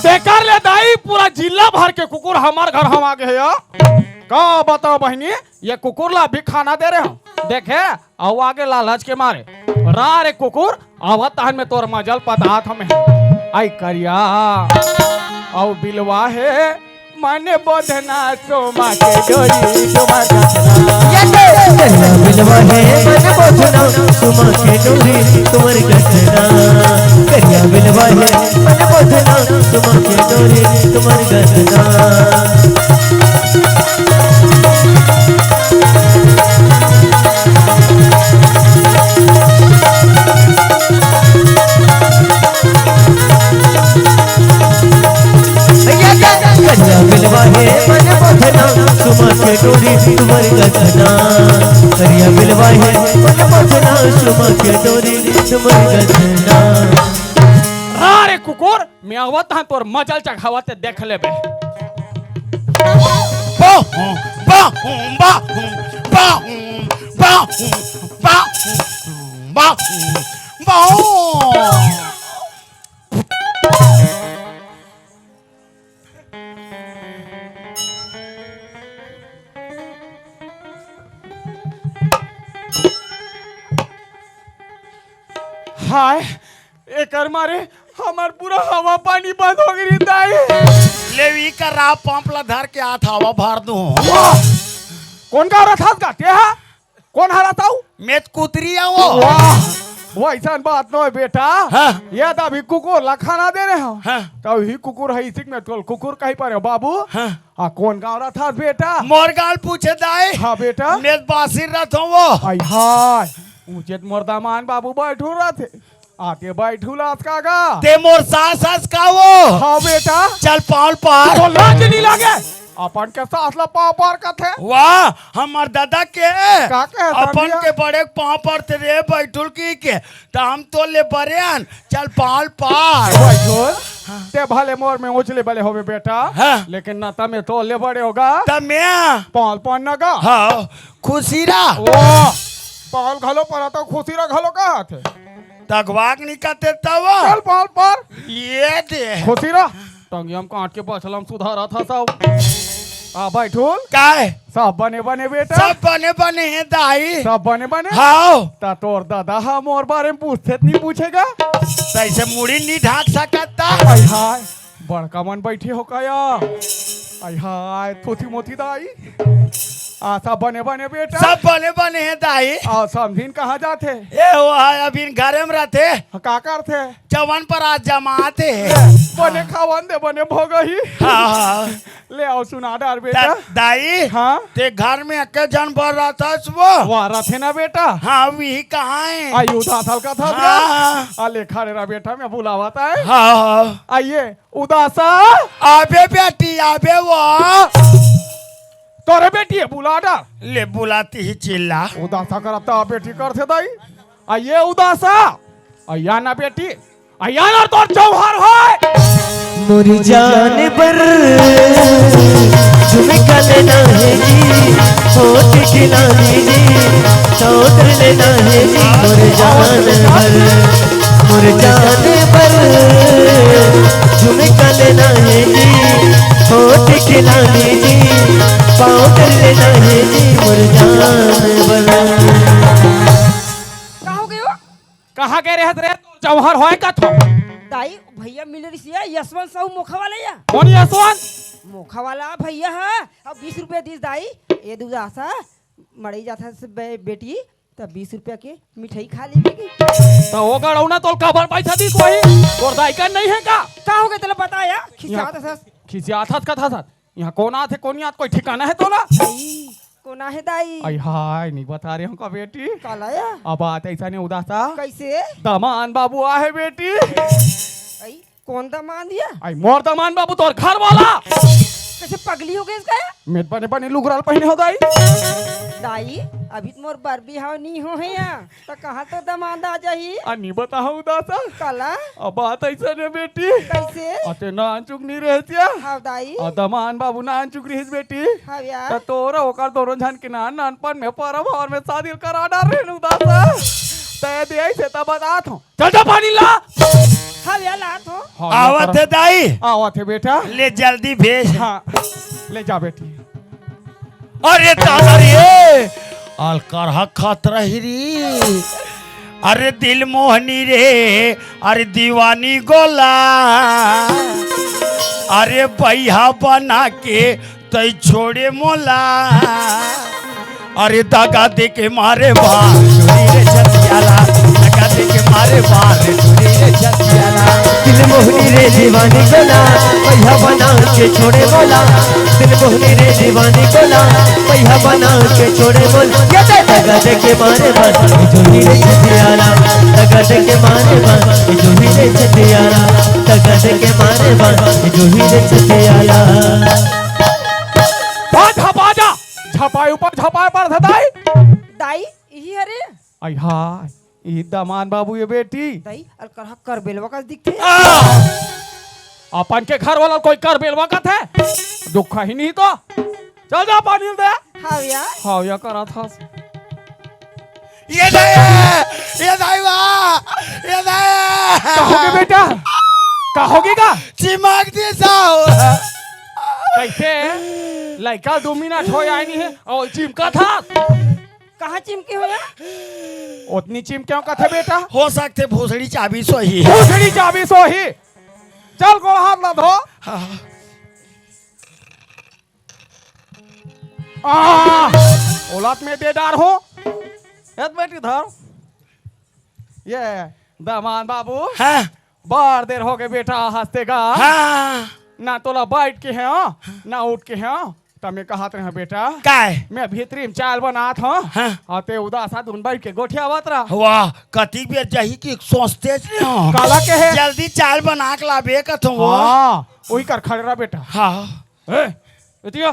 बेकार ले दाई पूरा जिला भर के कुकुर हमार घर हम आ गए का बताओ बहनी ये कुकुर ला भी खाना दे रहे हो देखे आओ आगे लालच के मारे रा रे कुकुर आवत तहन में तोर मजल पदार्थ हमें आई करिया आओ बिलवा है माने बोधना सोमा के डोरी तुम्हार करिया बिलवा है माने बोधना सोमा के डोरी तुम्हार गठना करिया बिलवा है माने बोधना सोमा के डोरी तुम्हार गठना करिया बिलवा है माने बोधना सोमा के डोरी तुम्हार गठना करिया बिलवा है माने बोधना सोमा के डोरी तुम्हार गठना अरे कुकुर मैं आवत हन तोर मजल चढ़ावत देख लेबे हाय एकर मारे हमार पूरा हवा पानी बंद हो गई दाई लेवी का रा पंप ला धर के हाथ हवा भर दूं कौन का रहा था ते हा कौन हरा था मेत कुतरी है वो वो ऐसा बात न है बेटा ये तो अभी कुकुर ला खाना दे रहे हो तो ही कुकुर है इसी में तो कुकुर कहीं पर है बाबू हाँ कौन गाँव रहा था बेटा मोर गाल पूछे दाई हाँ बेटा मेत बासिर रथ हो वो आई हाय ऊंचे मुर्दामान बाबू बैठू रहा थे आके बैठू लात कागा ते मोर सास का वो हाँ बेटा चल पाल पार तो लाज नहीं लगे अपन के साथ ला पाँव पार का थे वाह हमार दादा के का अपन के बड़े पाँव पर थे रे बैठुल की तो हम तो ले बरेन चल पाल पार बैठुल ते भले मोर में उछले भले होवे बेटा लेकिन ना तमे तो ले बड़े होगा तमे पाल पान नगा हाँ खुशीरा वाह पाल घलो पर तो खुशी रा घलो का थे तगवाग निकलते तब चल पाल पर ये दे खुशी रा टंगी हम काट के बचलम सुधारा था सब आ बैठुल काय सब बने बने बेटा सब बने बने हैं दाई सब बने बने हाँ ता तोर दादा हम और बारे में पूछते नहीं पूछेगा तैसे मुड़ी नहीं ढाक सकता आई हाय बड़का मन बैठे हो काया आई हाय थोथी मोथी दाई आ सब बने बने बेटा सब बने बने हैं दाई आ समझीन कहाँ जाते ये वो है अभी घर में रहते का करते जवान पर आज जमाते बने खावन दे बने भोगही हाँ ले आओ सुना डार बेटा दाई हाँ ते घर में अक्के जन भर रहा था वो वहाँ रथे ना बेटा हाँ भी कहाँ है आयु उदासल का था हाँ आ ले खड़े रहा बेटा मैं बुलावाता है हाँ आइए उदासा आबे बेटी आबे वो तोरे बेटी है बुला डार ले बुलाती ही चिल्ला उदासा करता बेटी करते दाई आइए उदासा आया ना बेटी आया ना तो चौहार है मोरी जान पर झुमका लेना है जी होठ खिलाने जी चौधर लेना है जी मोर जान पर झुमका लेना है जी होठ खिलाने जी पाउडर लेना है जी मोर जान पर कहाँ गए रहे रे चौहार होए का थो दाई भैया मिल रही है यशवंत साहू मोखा वाला या कौन यशवंत मोखा वाला भैया है अब 20 रुपया दीस दाई ये दूजा मरई जाता है बेटी तब 20 रुपया के मिठाई खा लेगी तो वो गड़ौना तो कबर पैसा दी कोई और दाई का नहीं है का हो गया तेरे पता या खिसियात का था यहाँ कौन आते कौन याद कोई ठिकाना है तो ना कोना है दाई आई हाय नहीं बता रहे हमका बेटी कालाया अब बात ऐसा नहीं उदासा कैसे दमान बाबू आ है बेटी आई कौन दमान दिया आई मोर दमान बाबू तो घर वाला कैसे पगली हो गई इसका मेरे बने बने लुगराल पहने हो दाई दाई अभी तो मोर बरबी हाव नहीं हो है यहाँ तो कहाँ तो दमाद आ जाही नहीं बता हूँ दासा काला अब बात ऐसा नहीं बेटी कैसे अते नान चुक नहीं रहती है हाव दाई दमान बाबू नान चुक रही बेटी हाव यार तोरा होकर दोनों झन के नानपन में परब और में शादी करा डाल रहे दासा तय दे ऐसे तब बता हूँ चल जा पानी ला हाँ भैया लात हो हाँ, आवत है दाई आवत है बेटा। ले जल्दी भेज। हाँ ले जा बेटी। अरे दादा रे अलकर खतरा री। अरे दिल मोहनी रे अरे दीवानी गोला। अरे भैया बना के तई छोड़े मोला। अरे दगा दे के मारे बार चोरी रे छतियाला। दगा दे के मारे बार चोरी रे छतियाला। दिल मोहनी रे दीवानी गोला पैया बना के छोड़े बोला। दिल मोहनी रे दीवानी गोला पैया बना के छोड़े बोला। दगा दे के मारे बस जो ही रे छतियाला। दगा दे के मारे बस जो ही रे छतियाला। दगा दे के मारे बस जो ही रे छतियाला। झपा झपाई ऊपर झपाई पर धदाई। दाई यही अरे आई हाय ई दमान बाबू ये बेटी दाई और कर बेलवा का दिखते अपन के घर वाला कोई कर बेलवा का थे दुख ही नहीं तो चल जा पानी दे। हाँ भैया हाँ या करा था ये दाई वाह ये दाई कहोगे बेटा कहोगे का चिमक दी साओ। कैसे लड़का 2 मिनट हो आई नहीं है और चिमका था। कहाँ चिमके हो या उतनी चिम क्यों का थे बेटा। हो सकते भोसड़ी चाबी सोही। भोसड़ी चाबी सोही। चल गोड़ हाथ ना धो। औलाद में दे डार हो बेटी धर। ये दामान बाबू हाँ बार देर हो गए बेटा हंसतेगा हाँ ना तोला बैठ के है ना उठ के है तमें कहत रहे बेटा काय मैं भीतरी में चाल बनात हूँ हाँ। आते उदास आदमी बैठ के गोठिया बात रहा। वाह कति बेर जाही कि सोचते हो काला के है जल्दी चाल बना के लाबे कथो वो। हाँ वही कर खड़े रहा बेटा। हाँ ए इतिया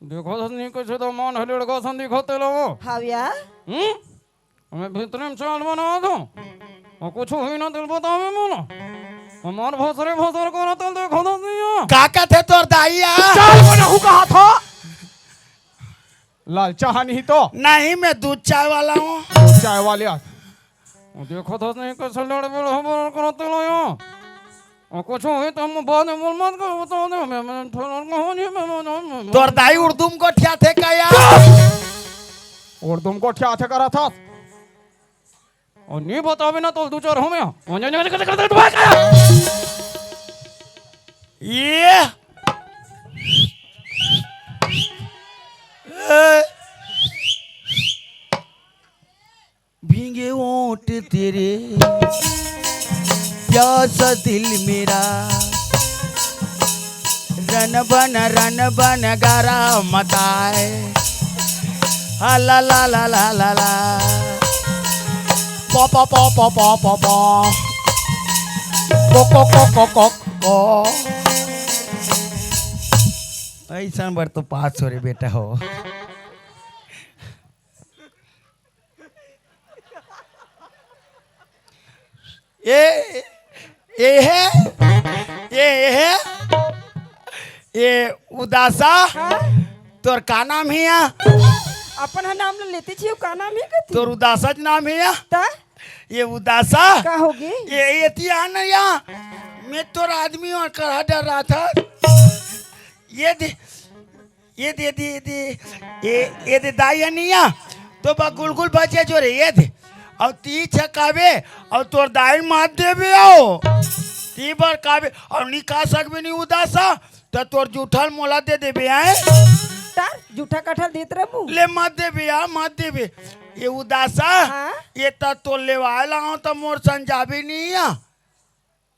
देखो तो नहीं कुछ तो मन हले लड़का सन दिखोते लोगो। हाँ भैया मैं भीतरी में चाल बना दूं और कुछ हुई ना दिल बता में मोनो हमार भोसरे को ना तल देखो तो नहीं काका थे तोर दाइया चाल बनाहू कहा था लाल चाह नहीं तो नहीं मैं दूध चाय वाला हूँ। चाय वाले आज देखो तो नहीं कुछ लड़े बोल हम करते लो यो और कुछ हुई तो हम बाद में बोल मत करो बता दो मैं मैं तोर दाई उर्दू में गोठिया थे का या और तुमको क्या थे करा था और नहीं बतावे ना तो 2-4 हो मैं ये भीगे ओंठ तेरे प्यासा दिल मेरा रन बन गारा मताए ला ला ला ला ला ला पो पो पो पो पो पो पो को ऐसा बार तो पास हो रे बेटा हो। ये उदासा तोर का नाम है या अपन है नाम लेते छियो का नाम है कथी तोर उदासा नाम है या ता ये उदासा का होगी ये तिया ना या मैं तोर आदमी और करा डर रहा था। ये दे दाई नहीं या तो बा गुलगुल बचे जो रे ये दे और ती छकावे और तोर दाई मार देबे आओ ती बार कावे और निकाह सकबे नहीं उदासा तो तोर जूठल मोला दे देबे आए तार जूठा कटहल देत रहबू ले मत देबे आ मत देबे ये उदासा हाँ? ये तो लेवाला हूं तो मोर संजाबी नहीं या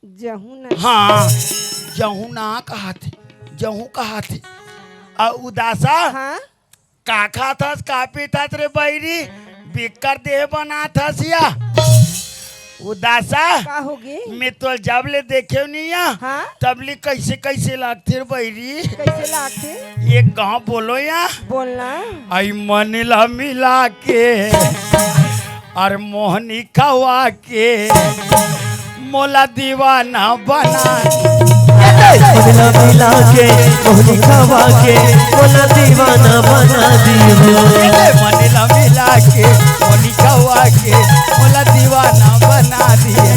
जहू ना हाँ जहू ना कहा थे उदासा हाँ का खा था का पीता रे बैरी बिकर देह बना था सिया उदासा का होगी मैं तो जब ले देखे नहीं या हाँ तब ले कैसे लगते बैरी कैसे लागते ये गाँव बोलो या बोलना आई मनीला मिला के और मोहनी खवा के मोला दीवाना बना मुन्ना मिला के मोहनी खवा के बोला दीवाना बना दियो मनीला मिला के मोनी खवा के बोला दीवाना बना दिए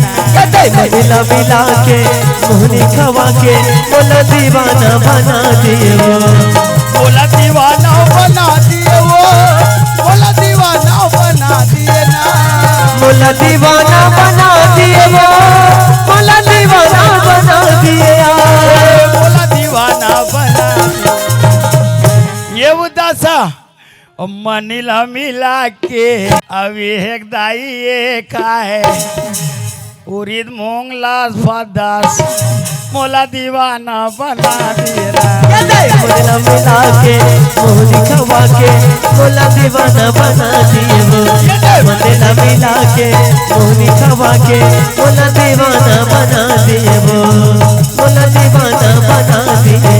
मुन्ना मिला के मोहनी खवा के बोला दीवाना बना दियो बोला दीवाना बना दिए वो बोला दीवाना बना दिए ना बोला दीवाना बना दिए वो बोला दीवाना बना दिए बोला दीवाना बना दिए ये उदासा मनीला मिला के अभी एक दाई एक है उरीद मूंग लास फदास मोला दीवाना बना दिया मुन्ना मिला के मोहनी खवा के बोला दीवाना बना दिए मुन्ना मिला के मोहनी खवा के बोला दीवाना बना दिए बोला दीवाना बना दिए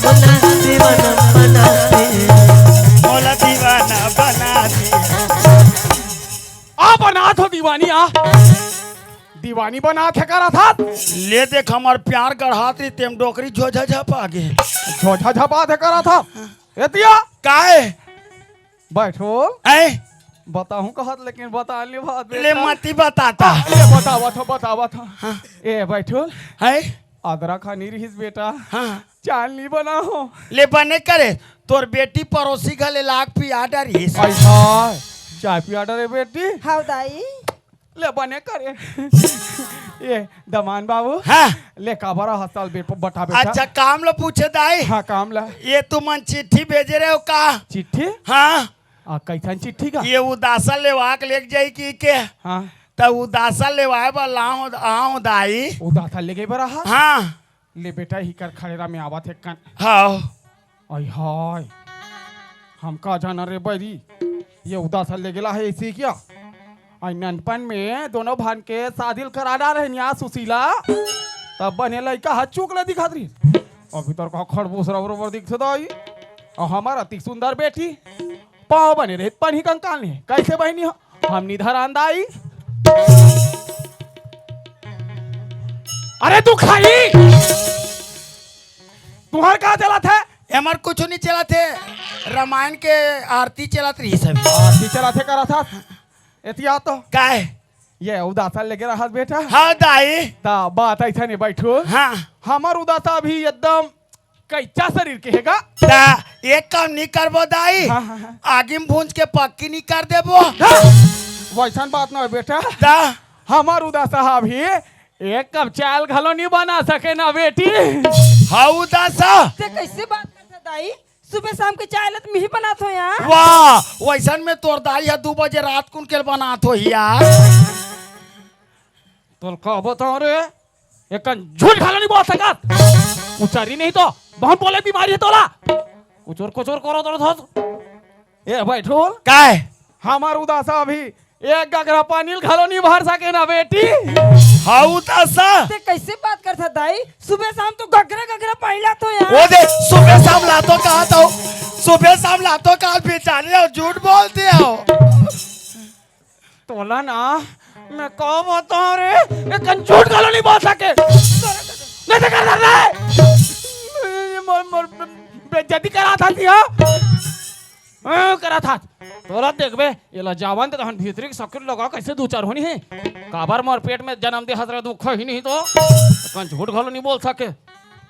बोला दीवाना बना दिए मोला दीवाना बना दिया आ बना थो दीवानी आ दीवानी बना के करा था ले देख हमार प्यार गढ़ात रही तेम डोकरी झोझा झपा गे झोझा झपा दे करा था एतिया काहे बैठो ऐ बताऊं कहत लेकिन बता ले बात ले मती बताता ले बतावा था ए बैठो है आदरा खानी रहीस बेटा हाँ चाल नहीं बना हो ले बने करे तोर बेटी पड़ोसी घले लाग पिया डरीस ऐसा चाय पिया डरे बेटी हाँ दाई ले बने करे ये दमान बाबू हाँ ले काबरा हस्ताल बेट बटा बेटा अच्छा काम लो पूछे दाई हाँ काम ला ये तुम चिट्ठी भेजे रहे हो का चिट्ठी हाँ आ कैसन चिट्ठी का ये उदासा लेवाक लेक जाई की के हाँ त उदासा लेवाए बा लाओ आओ दाई उदासा ले गई बरा हाँ ले बेटा ही कर खड़ेरा में आवत है कन हाँ आई हाय हम का जाना रे बरी ये उदासा ले गेला है ऐसे क्या आई ननपन में दोनों भान के शादी करा डाल रहे यहाँ सुशीला तब बने लड़का हाथ चूक ले दिखा रही अभी तो खरबूस रबर दिखते दाई और हमारा अति सुंदर बेटी पाँव बने रहे पन ही कंकाल ने कैसे बहनी हो हम निधर आंदाई अरे तू खाई तुम्हार कहा चला था हमार कुछ नहीं चला थे रामायण के आरती चला रही सब आरती चला थे करा था एतिया तो काहे ये उदासा लेके रहा बेटा हाँ दाई ता बात ऐसा नहीं बैठो हाँ हमार उदासा भी एकदम कैचा शरीर के हैगा ता एक काम नहीं करबो दाई हाँ, हाँ, हाँ। आगे में भूंज के पक्की नहीं कर देबो वैसा बात ना है बेटा ता हमार उदासा भी एक कप चाल घलो नहीं बना सके ना बेटी हाँ उदासा ते कैसे बात करता दाई सुबह शाम के चाय लत में ही बनात हो यहाँ वाह वैसन में तोर दाई है 2 बजे रात कुन के बनात हो यार तो का बताओ रे एक झूठ घलो नहीं बोल सकत उचारी नहीं तो बहुत बोले बीमारी है तोला कुचोर करो तो ए बैठो काहे हमार उदासा भी एक गगरा पानी घलो नहीं भर सके ना बेटी हाँ उदासा ते कैसे बात करता दाई सुबह शाम तो गगरा पहला तो वो यहाँ दे सुबह शाम लातो कहा तो सुबह शाम लातो कहा बेचारे हो झूठ बोलते हो तोला ना मैं कहो बताऊं रे एक झूठ घलो नहीं बोल सके नहीं तो कर रहा बेइज्जती करा था दिया करा था तोरा देखबे एला जावन त हन भीतरी के सकर लगा कैसे 2-4 होनी है काबर मोर पेट में जन्म दे हजरा दुख ही नहीं तो कन झूठ घलो नहीं बोल सके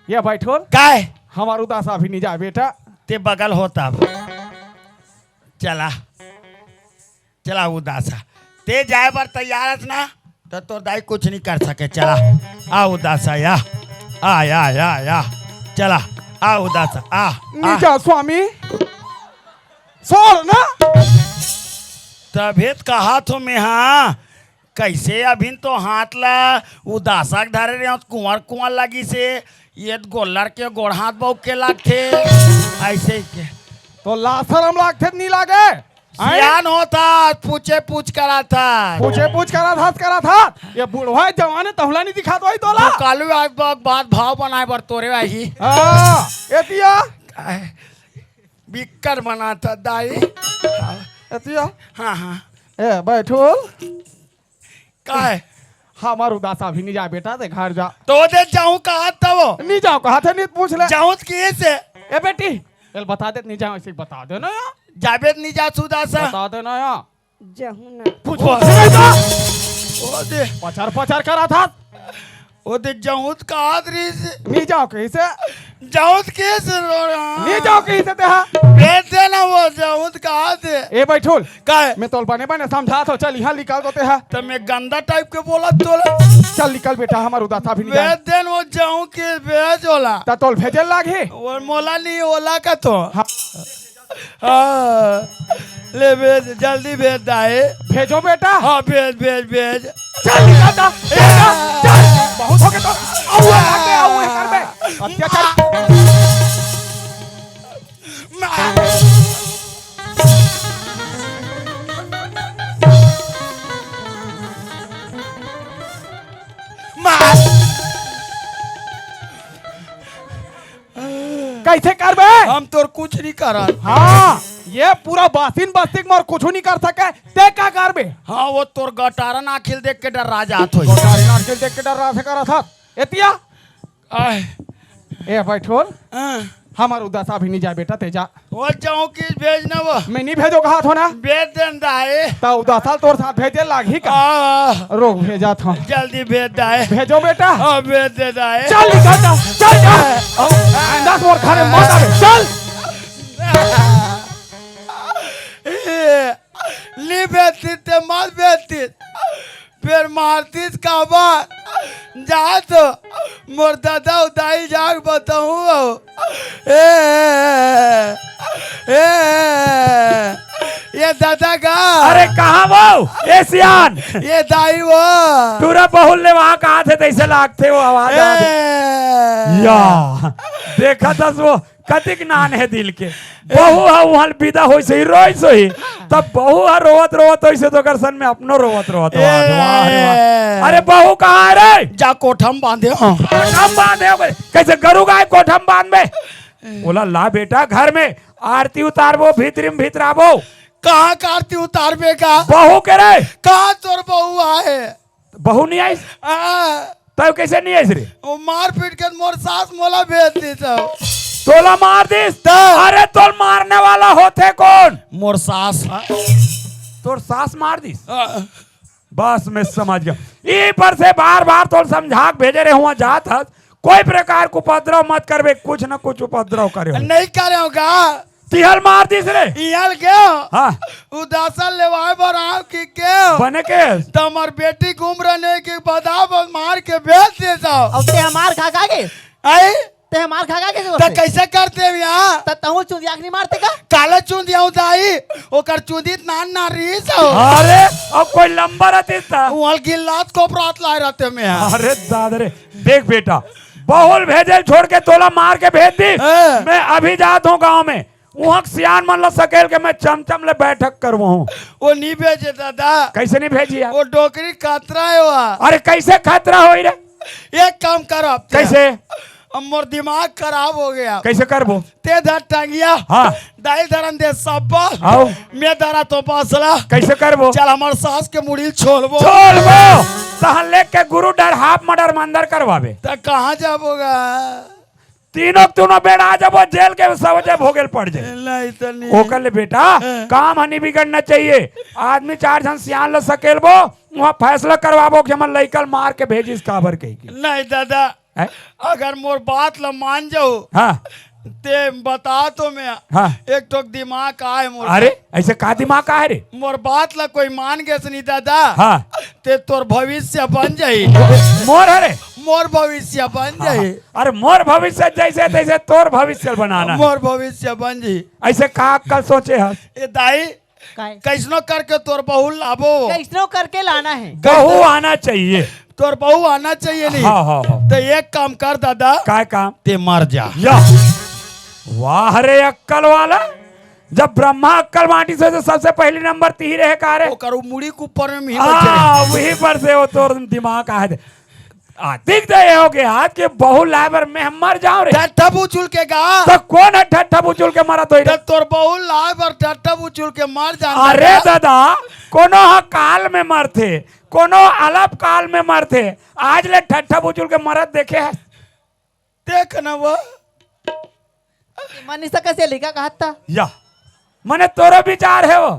ये बैठो काहे हमार उदासा भी नहीं जा बेटा ते बगल होता चला चला उदासा ते जाए पर तैयार है ना तो तोर दाई कुछ नहीं कर सके चला आ उदासा या आ चला आ उदासा आ नीचा स्वामी सोल ना तबीयत कहा तो में हाँ कैसे अभी तो हाथ ला उदासा के धरे रहे कुंवर लगी से ये गोल्लर के गोड़ हाथ बहु के लागते ऐसे के तो लाशरम लागते नहीं लागे सियान होता पूछ करा था पूछ करा था ये बुढ़वा जवान तहला नहीं दिखा दो तोला कालू आज बात भाव बनाए बर तोरे वाही हां एतिया बिक्कर बना था दाई एतिया हाँ ए बैठो काहे हमार उदासा भी नहीं जा बेटा दे घर जा। तो दे जाऊं कहा तब नहीं जाओ कहा थे नहीं पूछ ले। जाऊं किए से ए बेटी एल बता दे नहीं जाओ ऐसे बता दे ना यार। जावेद नहीं जा सुदासा बता दे ना यार। जहू ना पूछ ओ दे पचार पचार करा था। ओ दे जाऊं कहा री से नहीं जाओ कहीं से। जाऊं कैसे रो रहा नहीं जाओ कहीं से तेहा। भेज देना वो जाऊं कहा दे ए बैठोल का है मैं तोल बने बने समझा तो चल यहाँ निकाल दो तेहा। तो मैं गंदा टाइप के बोला तो चल निकल बेटा हमार उदासा भी नहीं भेज जाए। देन वो जाऊं के भेज होला ता तोल भेजल लागे। वो मोला नहीं ओला का तो हाँ। हाँ ले भेज जल्दी भेज दाए भेजो बेटा। हाँ भेज भेज भेज चल निकल दा। चल बहुत हो गया तो आओ कर बे अत्याचार। कैसे कर बे। हम तो कुछ नहीं करा हाँ ये पूरा बासिन बस्तिक मोर कुछ नहीं कर सके ते का कर बे। हाँ वो तोर गटारन आखिल देख के डर राजा हाथ हो गोटारी नारकेल देख के डर रहा से करा था एतिया। ए बैठोल हमार उदासा भी नहीं जाए बेटा तेजा। वो जाऊं कि भेजना वो मैं नहीं भेजो कहा था ना। भेज देन दाए ता उदासा तोर साथ भेजे लागी का। रोक भेजा था। जल्दी भेज दाए भेजो बेटा। हाँ भेज दे दाए चल निकल जा चल जा। अंदाज मोर खाने मत आवे चल। ली बेचती ते मत बेचती फिर मारती का बार जा तो मोर दादा उदाई जाग बताऊं ये दादा का अरे कहाँ वो ए सियान ये दाई वो तूरा बहुल ने वहाँ कहा थे तैसे लागते वो आवाज या देखा था वो कतिक नान है दिल के बहु है वहाँ विदा हो सही रोई सही तब बहु है रोवत रोवत ऐसे तो कर सन में अपनो रोवत रोवत वाह रे वाह। अरे बहु कहाँ है रे जा कोठम बांधे कोठम बांधे हो गए कैसे गरु गाय कोठम बांध में बोला ला बेटा घर में आरती उतारबो भीतरिम भीतराबो कहाँ कारती उतारबे का बहु के रे कहाँ तोर बहू आए बहु नहीं आई तब कैसे नहीं आई रे वो मार पीट के मोर सास मोला भेज दी सब तोला मार दिस अरे तोल मारने वाला होते कौन मोर सास तोर सास मार दिस बस मैं समझ गया ई पर से बार बार तोल समझा के भेजे रहे हुआ जात हस कोई प्रकार को उपद्रव मत करबे कुछ न कुछ उपद्रव करे नहीं करे होगा तिहल मार दिस रे इहल क्यों हाँ उदासा लेवाए बराव की क्यों बने के तमर बेटी घूम रहे की बदाव मार के भेज दे जाओ अब ते हमार खा खा के आई ते हमार खा खा के तो कैसे करते हैं यहाँ त तहु चुंदिया नहीं मारते का काला चूंदिया दाई ओकर चूंदित नान ना रीस हो अरे अब कोई लंबा रहती था उहल गिल्लात को प्रात लाए रहते में अरे दादा रे देख बेटा बहुल भेजे छोड़ के तोला मार के भेज दी मैं अभी जाता हूँ गाँव में वहाँ सियान मन ला सकेल के मैं चमचम ले बैठक करवा हूँ वो नहीं भेजे दादा कैसे नहीं भेजी यार वो डोकरी खतरा है वहाँ अरे कैसे खतरा हो रे एक काम करो कैसे अब मोर दिमाग खराब हो गया कैसे करबो ते धर टांगिया हाँ दाई धरन दे सब्बा आओ मैं धरा तो पासला कैसे करबो चल हमार सास के मुड़ील छोड़बो छोड़बो तहन ले के गुरु डर हाफ मर्डर मंदर करवाबे तो कहाँ जाबोगा तीनों बेड़ा आ जाबो जेल के सवजे भोगल पड़ जाए नहीं तो नहीं ओकर ले बेटा काम हनी बिगड़ना चाहिए आदमी चार जन सियान ले सकेलबो वहाँ फैसला करवाबो कि हम लइकल मार के भेजिस काबर कही के नहीं दादा है? अगर मोर बात ला मान जाओ हाँ ते बता तो मैं हाँ एक तो दिमाग आए मोर अरे ऐसे का दिमाग का है रे मोर बात ला कोई मान गए नहीं दादा हाँ ते तोर भविष्य बन जाई मोर है रे मोर भविष्य बन जाई अरे मोर भविष्य जैसे तैसे तोर भविष्य बनाना मोर भविष्य बन जाई ऐसे का कल सोचे है ए दाई काय कैसनो करके तोर बहू लाबो कैसनो करके लाना है बहू आना चाहिए तोर बहू आना चाहिए नहीं हाँ हाँ हाँ तो एक काम कर दादा काय काम ते मर जा या वाह रे अक्कल वाला जब ब्रह्मा अक्कल बांटी से तो सबसे पहली नंबर ती रहे का रे वो करू मुड़ी के ऊपर में हाँ वही पर से वो तोर दिमाग आ है दिख दे हो गया कि बहु लाबर में हम मर जाऊं रे। ठट्ठा बुचुल के गा तो कौन है ठट्ठा बुचुल के मारा तो तब तोर बहु लाभ और ठट्ठा बुचुल के मार जान अरे दादा कोनो काल में मरते कोनो अलग काल में मरते आज ले ठट्ठा बुचुल के मरद देखे है देख न वो मनीषा कैसे लिखा कहा था या मने तोरा विचार है वो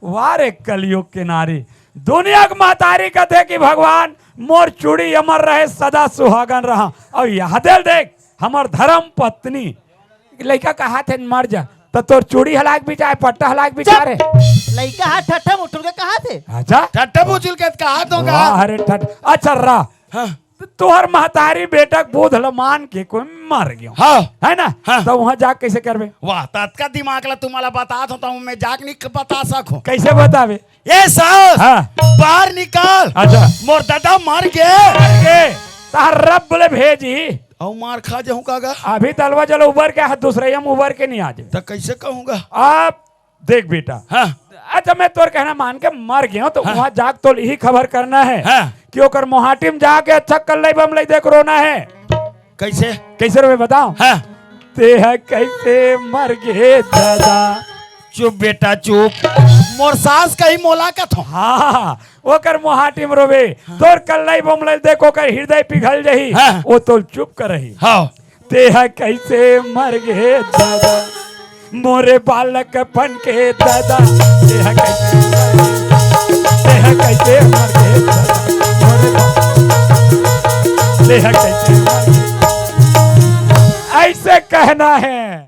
वारे कलयुग के नारी दुनिया के महतारी कहते कि भगवान मोर चूड़ी अमर रहे सदा सुहागन रहा और यह दिल देख हमर धर्म पत्नी लड़का कहा थे मर जा तो तोर चूड़ी हलाक भी चाहे पट्टा हलाक भी चाहे लड़का हाथ ठट्ठा मुठुल के कहा थे अच्छा ठट्ठा बुचुल के कहा तो गा वाह, अरे ठट अच्छा रहा हाँ तोहर महतारी बेटा बोध मान के कोई मर गयो हाँ है ना हाँ। तो वहां जा कैसे करबे वाह तत्का दिमाग ला तुम्हाला बता होता हूँ मैं जाग नहीं बता सकूं कैसे बतावे ये सास हाँ बाहर निकाल अच्छा मोर दादा मर गए के तार रब बोले भेजी और मार खा जाऊं कागा अभी तलवा चलो उबर के हाथ दूसरे हम उबर के नहीं आ जाए तो कैसे कहूंगा आप देख बेटा हाँ अच्छा मैं तोर कहना मान के मर गया तो वहां जाग तो यही खबर करना है हाँ कि ओकर मोहाटिम जाके अच्छा कर ले बम ले देख रोना है कैसे कैसे रो बताओ हाँ ते है कैसे मर गए दादा चुप बेटा चुप मोर सास कहीं मोला का थो हाँ ओकर मोहाटिम रोवे तोर कल्लाई बम ले देखो कर हृदय पिघल जही हाँ। वो तो चुप कर रही हाँ ते है कैसे मर गए दादा मोरे बालक पन के दादा ते है कैसे मर गए दादा मोरे ते है कैसे मर गए। ऐसे कहना है।